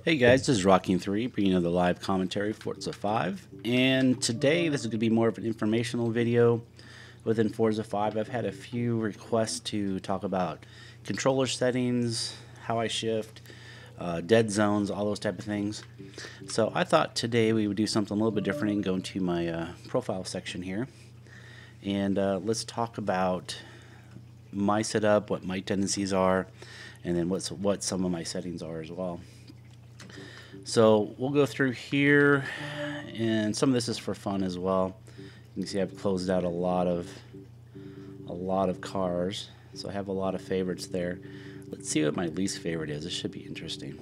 Hey guys, this is Rocking3, bringing you the live commentary for Forza 5. And today, this is going to be more of an informational video within Forza 5. I've had a few requests to talk about controller settings, how I shift, dead zones, all those type of things. So I thought today we would do something a little bit different and go into my profile section here. And let's talk about my setup, what my tendencies are, and then what some of my settings are as well. So we'll go through here, and some of this is for fun as well. You can see I've closed out a lot of cars, so I have a lot of favorites there. Let's see what my least favorite is. This should be interesting.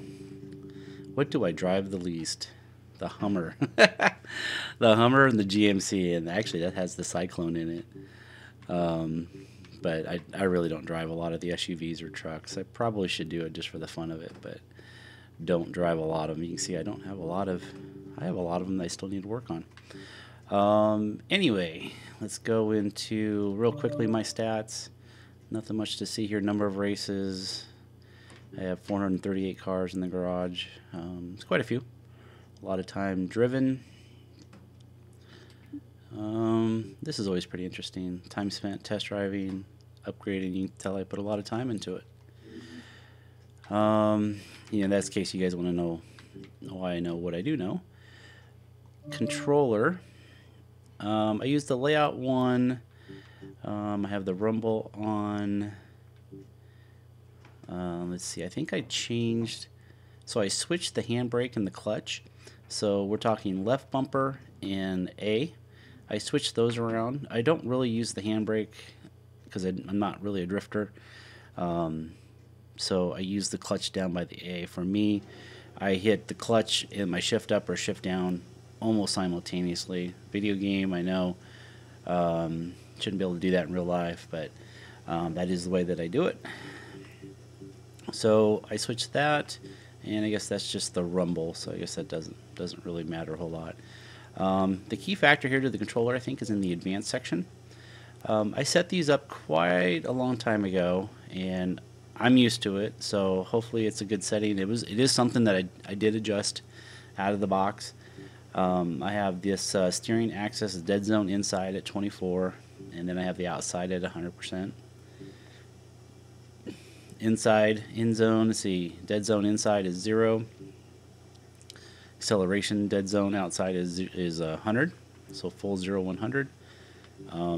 What do I drive the least? The Hummer. The Hummer and the GMC, and actually that has the Cyclone in it. But I really don't drive a lot of the SUVs or trucks. I probably should do it just for the fun of it, but don't drive a lot of them. You can see I don't have a lot of, I have a lot of them that I still need to work on. Anyway, let's go into real quickly my stats. Nothing much to see here. Number of races. I have 438 cars in the garage. It's quite a few. A lot of time driven. This is always pretty interesting. Time spent test driving, upgrading. You can tell I put a lot of time into it. That's in case you guys want to know why I know what I do know. Controller. I use the layout one. I have the rumble on. Let's see. I think I changed. So I switched the handbrake and the clutch. So we're talking left bumper and A. I switched those around. I don't really use the handbrake because I'm not really a drifter. So I use the clutch down by the A. For me, I hit the clutch and my shift up or shift down almost simultaneously. Video game, I know. Shouldn't be able to do that in real life, but that is the way that I do it. So I switched that, and I guess that's just the rumble. So I guess that doesn't really matter a whole lot. The key factor here to the controller, I think, is in the advanced section. I set these up quite a long time ago, and I'm used to it, so hopefully it's a good setting. It is something that I did adjust out of the box. I have this steering axis dead zone inside at 24, and then I have the outside at 100%. Inside, in zone, let's see, dead zone inside is 0. Acceleration dead zone outside is 100, so full 0, 100.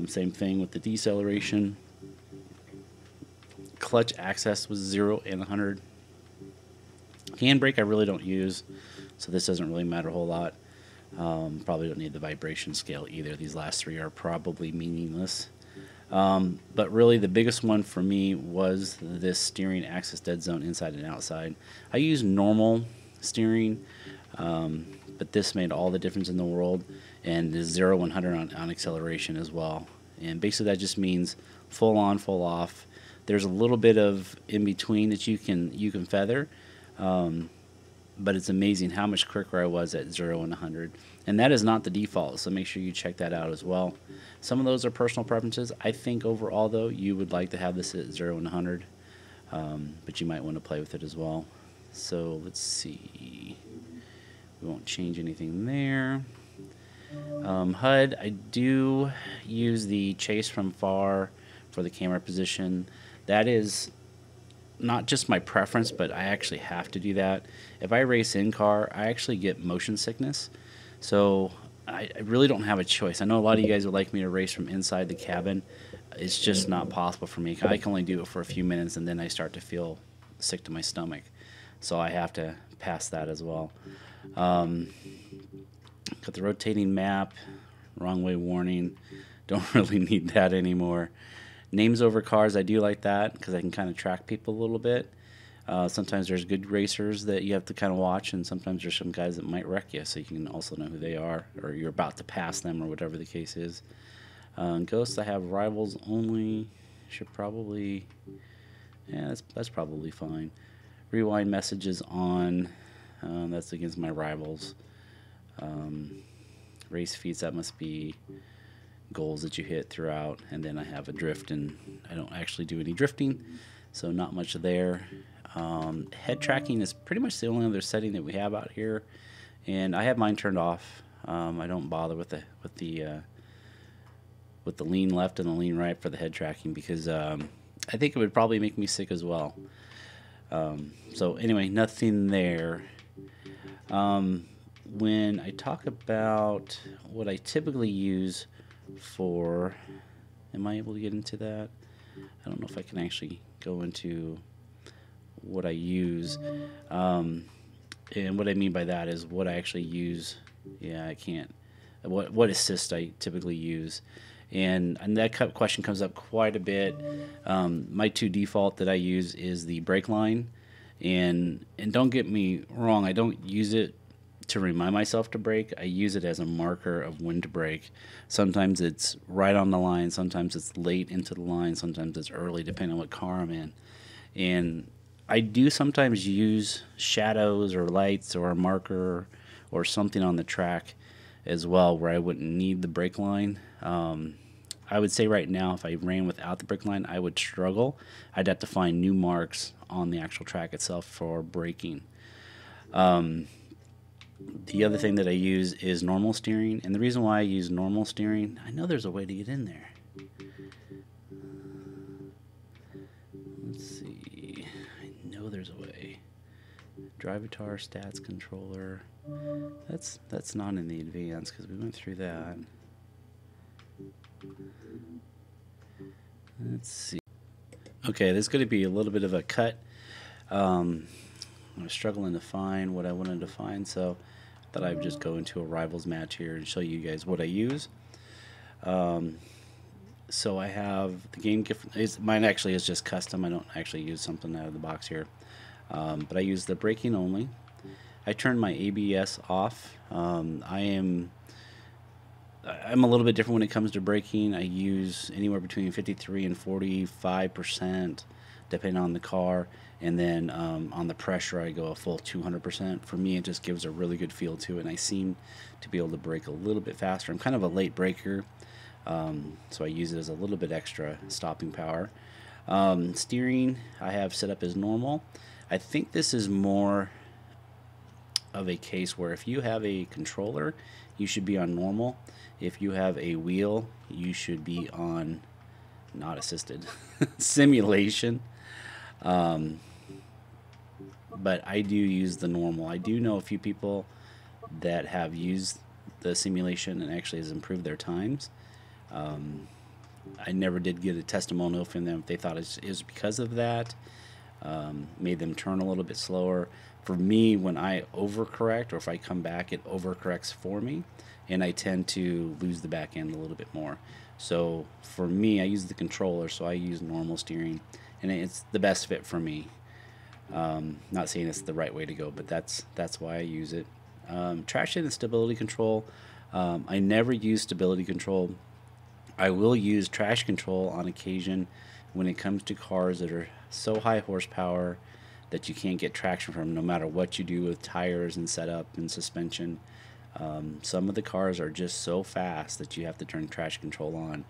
Same thing with the deceleration. Clutch access was 0 and 100. Handbrake I really don't use, so this doesn't really matter a whole lot. Probably don't need the vibration scale either. These last three are probably meaningless. But really the biggest one for me was this steering axis dead zone inside and outside. I use normal steering, but this made all the difference in the world, and the 0, 100 on acceleration as well. And basically that just means full on, full off. There's a little bit of in between that you can feather, but it's amazing how much quicker I was at 0 and 100. And that is not the default, so make sure you check that out as well. Some of those are personal preferences. I think overall, though, you would like to have this at 0 and 100, but you might want to play with it as well. So let's see. We won't change anything there. HUD, I do use the chase from far for the camera position. That is not just my preference, but I actually have to do that. If I race in car, I actually get motion sickness. So I really don't have a choice. I know a lot of you guys would like me to race from inside the cabin. It's just not possible for me. I can only do it for a few minutes, and then I start to feel sick to my stomach. So I have to pass that as well. Got the rotating map, wrong way warning. Don't really need that anymore. Names over cars, I do like that because I can kind of track people a little bit. Sometimes there's good racers that you have to kind of watch, and sometimes there's some guys that might wreck you, so you can also know who they are, or you're about to pass them, or whatever the case is. Ghosts, I have rivals only. Should probably, yeah, that's probably fine. Rewind messages on. That's against my rivals. Race feeds, that must be goals that you hit throughout, and then I have a drift, and I don't actually do any drifting, so not much there. Head tracking is pretty much the only other setting that we have out here, and I have mine turned off. I don't bother with the lean left and the lean right for the head tracking because I think it would probably make me sick as well. So anyway, nothing there. When I talk about what I typically use for, am I able to get into that? I don't know if I can actually go into what I use. And what I mean by that is what I actually use. Yeah, I can't. What assist I typically use. And that question comes up quite a bit. My two default that I use is the brake line. And don't get me wrong, I don't use it to remind myself to brake. I use it as a marker of when to brake. Sometimes it's right on the line, sometimes it's late into the line, sometimes it's early, depending on what car I'm in. And I do sometimes use shadows or lights or a marker or something on the track as well where I wouldn't need the brake line. I would say right now, if I ran without the brake line, I would struggle. I'd have to find new marks on the actual track itself for braking. The other thing that I use is normal steering, and the reason why I use normal steering, I know there's a way to get in there. Let's see, I know there's a way. Drive guitar, stats, controller. That's not in the advanced because we went through that. Let's see. Okay, there's going to be a little bit of a cut. I was struggling to find what I wanted to find, so I thought I'd just go into a rivals match here and show you guys what I use. So I have the game gift. Mine actually is just custom. I don't actually use something out of the box here, but I use the braking only. I turn my ABS off. I'm a little bit different when it comes to braking. I use anywhere between 53 and 45%, depending on the car. And then on the pressure, I go a full 200%. For me, it just gives a really good feel to it, and I seem to be able to brake a little bit faster. I'm kind of a late braker, so I use it as a little bit extra stopping power. Steering, I have set up as normal. I think this is more of a case where if you have a controller, you should be on normal. If you have a wheel, you should be on not assisted simulation. But I do use the normal. I do know a few people that have used the simulation and actually has improved their times. I never did get a testimonial from them if they thought it was because of that. Made them turn a little bit slower. For me, when I overcorrect or if I come back, it overcorrects for me, and I tend to lose the back end a little bit more. So for me, I use the controller, so I use normal steering, and it's the best fit for me. Not saying it's the right way to go, but that's why I use it. Traction and stability control. I never use stability control. I will use traction control on occasion when it comes to cars that are so high horsepower that you can't get traction from no matter what you do with tires and setup and suspension. Some of the cars are just so fast that you have to turn traction control on.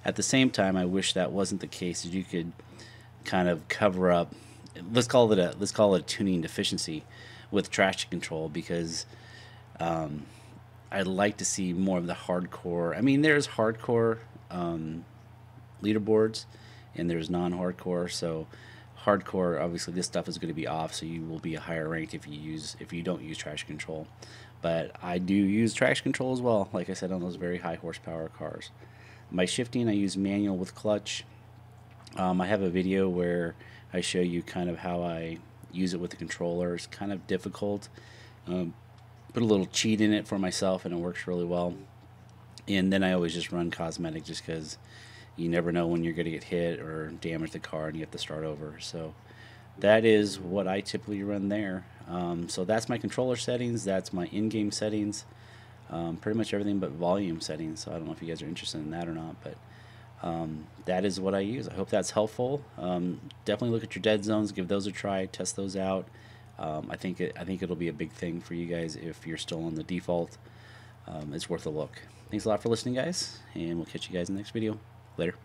At the same time, I wish that wasn't the case, that you could kind of cover up, let's call it a tuning deficiency with traction control, because I'd like to see more of the hardcore. I mean, there's hardcore leaderboards and there's non-hardcore. So hardcore, obviously this stuff is going to be off, so you will be a higher ranked if you don't use traction control. But I do use traction control as well, like I said, on those very high horsepower cars. My shifting, I use manual with clutch. I have a video where I show you kind of how I use it with the controller. It's kind of difficult. Put a little cheat in it for myself, and it works really well. And then I always just run cosmetic, just because you never know when you're going to get hit or damage the car and you have to start over. So that is what I typically run there. So that's my controller settings. That's my in-game settings. Pretty much everything but volume settings. So I don't know if you guys are interested in that or not, but that is what I use. I hope that's helpful. Definitely look at your Deadzones, give those a try, test those out. I think it'll be a big thing for you guys if you're still on the default. It's worth a look. Thanks a lot for listening, guys, and we'll catch you guys in the next video. Later.